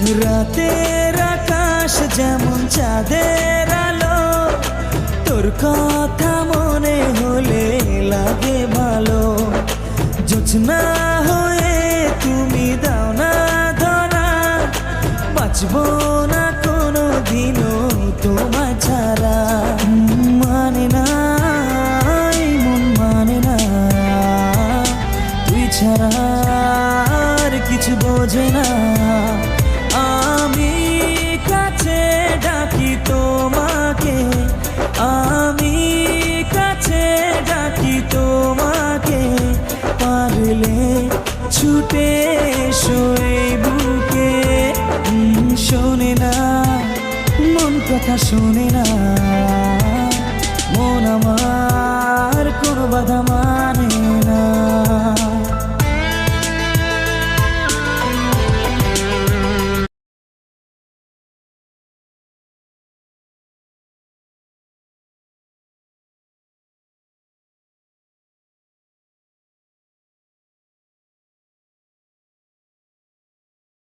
রাতের আকাশ যেমন চাঁদের আলো, তোর কথা মনে হলে লাগে ভালো। জোছনা হয়ে তুমি দাও না ধরা, বাঁচবো না কোনো দিনও তোমায় ছাড়া। মানে না এই মন মানে না, তুই ছাড়া আর কিছু বোঝে না। আমি কাছে ডাকি তোমাকে, আমি কাছে ডাকি তোমাকে, পারলে ছুটে এসো এই বুকে। শোনে না মন কথা, শোনে না মন আমার, কোনো বাধা মানে